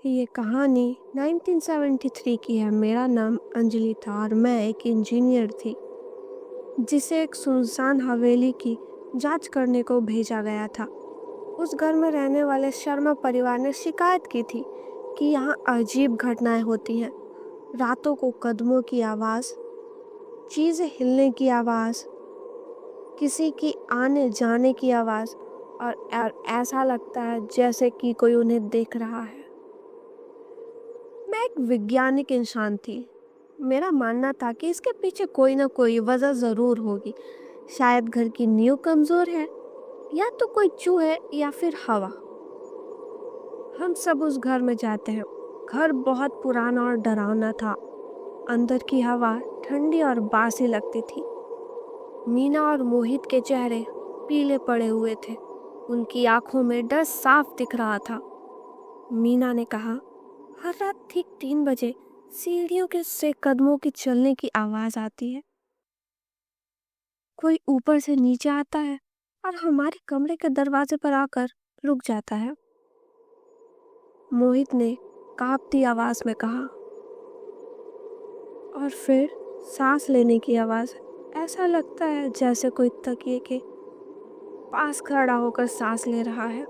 ये कहानी 1973 की है। मेरा नाम अंजलि था और मैं एक इंजीनियर थी जिसे एक सुनसान हवेली की जांच करने को भेजा गया था। उस घर में रहने वाले शर्मा परिवार ने शिकायत की थी कि यहाँ अजीब घटनाएं होती हैं। रातों को कदमों की आवाज़, चीज़ें हिलने की आवाज़, किसी की आने जाने की आवाज़ और ऐसा लगता है जैसे कि कोई उन्हें देख रहा है। मैं एक वैज्ञानिक इंसान थी। मेरा मानना था कि इसके पीछे कोई ना कोई वजह ज़रूर होगी। शायद घर की नींव कमज़ोर है, या तो कोई चूहे या फिर हवा। हम सब उस घर में जाते हैं। घर बहुत पुराना और डरावना था। अंदर की हवा ठंडी और बासी लगती थी। मीना और मोहित के चेहरे पीले पड़े हुए थे। उनकी आंखों में डर साफ दिख रहा था। मीना ने कहा, हर रात ठीक 3 बजे सीढ़ियों के से कदमों की चलने की आवाज आती है। कोई ऊपर से नीचे आता है और हमारे कमरे के दरवाजे पर आकर रुक जाता है। मोहित ने कांपती आवाज में कहा, और फिर सांस लेने की आवाज। ऐसा लगता है जैसे कोई तकिए के पास खड़ा होकर सांस ले रहा है।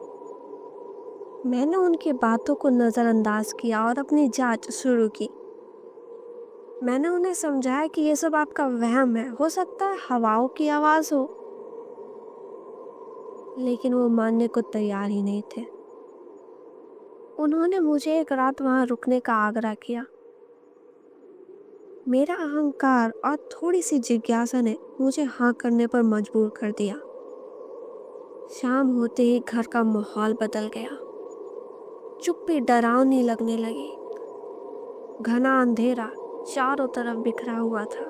मैंने उनकी बातों को नज़रअंदाज किया और अपनी जांच शुरू की। मैंने उन्हें समझाया कि ये सब आपका वहम है, हो सकता है हवाओं की आवाज़ हो। लेकिन वो मानने को तैयार ही नहीं थे। उन्होंने मुझे एक रात वहाँ रुकने का आग्रह किया। मेरा अहंकार और थोड़ी सी जिज्ञासा ने मुझे हाँ करने पर मजबूर कर दिया। शाम होते ही घर का माहौल बदल गया। चुप्पी डरावनी लगने लगी। घना अंधेरा चारों तरफ बिखरा हुआ था।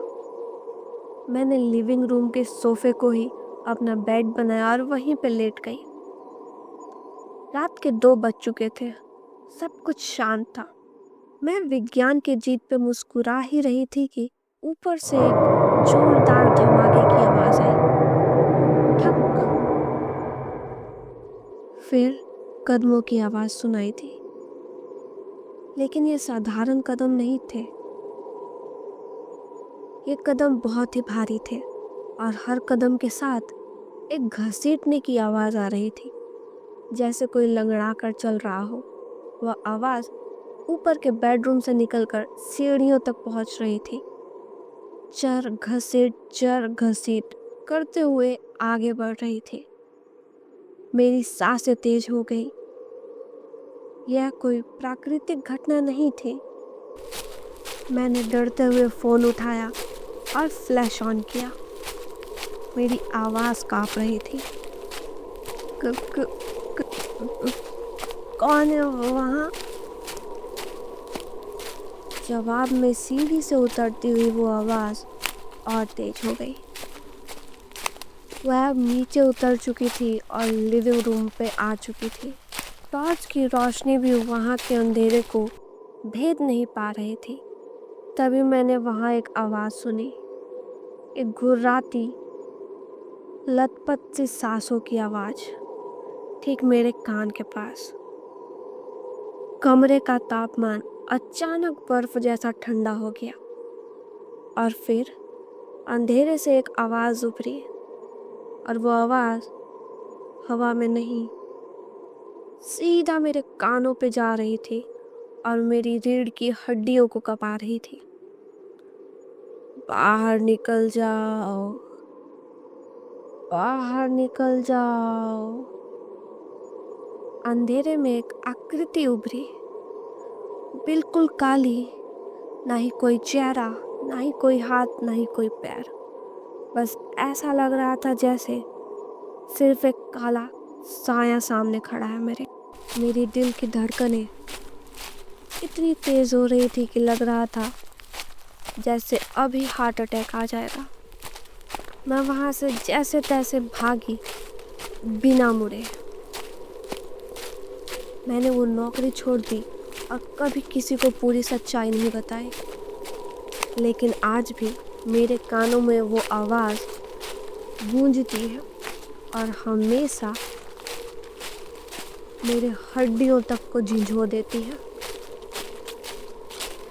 मैंने लिविंग रूम के सोफे को ही अपना बेड बनाया और वहीं पे लेट गई। रात के 2 बज चुके थे। सब कुछ शांत था। मैं विज्ञान की जीत पे मुस्कुरा ही रही थी कि ऊपर से एक जोरदार धमाके की आवाज आई। ठक। फिर कदमों की आवाज सुनाई दी। लेकिन ये साधारण कदम नहीं थे। ये कदम बहुत ही भारी थे और हर कदम के साथ एक घसीटने की आवाज आ रही थी, जैसे कोई लंगड़ा कर चल रहा हो। वह आवाज ऊपर के बेडरूम से निकलकर सीढ़ियों तक पहुंच रही थी। चर घसीट करते हुए आगे बढ़ रही थी। मेरी सांसें तेज हो गई। यह कोई प्राकृतिक घटना नहीं थी। मैंने डरते हुए फोन उठाया और फ्लैश ऑन किया। मेरी आवाज कांप रही थी। कौन है वहाँ? जवाब में सीढ़ी से उतरती हुई वो आवाज और तेज हो गई। वह अब नीचे उतर चुकी थी और लिविंग रूम पे आ चुकी थी। टॉर्च की रोशनी भी वहाँ के अंधेरे को भेद नहीं पा रही थी। तभी मैंने वहाँ एक आवाज़ सुनी, एक घुर्राती लथपथ सी सांसों की आवाज़, ठीक मेरे कान के पास। कमरे का तापमान अचानक बर्फ जैसा ठंडा हो गया और फिर अंधेरे से एक आवाज़ उभरी, और वो आवाज़ हवा में नहीं, सीधा मेरे कानों पे जा रही थी और मेरी रीढ़ की हड्डियों को कपा रही थी। बाहर निकल जाओ, बाहर निकल जाओ। अंधेरे में एक आकृति उभरी, बिल्कुल काली। ना ही कोई चेहरा, ना ही कोई हाथ, ना ही कोई पैर। बस ऐसा लग रहा था जैसे सिर्फ एक काला साया सामने खड़ा है मेरी दिल की धड़कनें इतनी तेज हो रही थी कि लग रहा था जैसे अभी हार्ट अटैक आ जाएगा। मैं वहाँ से जैसे तैसे भागी बिना मुड़े। मैंने वो नौकरी छोड़ दी और कभी किसी को पूरी सच्चाई नहीं बताई। लेकिन आज भी मेरे कानों में वो आवाज़ गूंजती है और हमेशा मेरे हड्डियों तक को झंझोर देती है।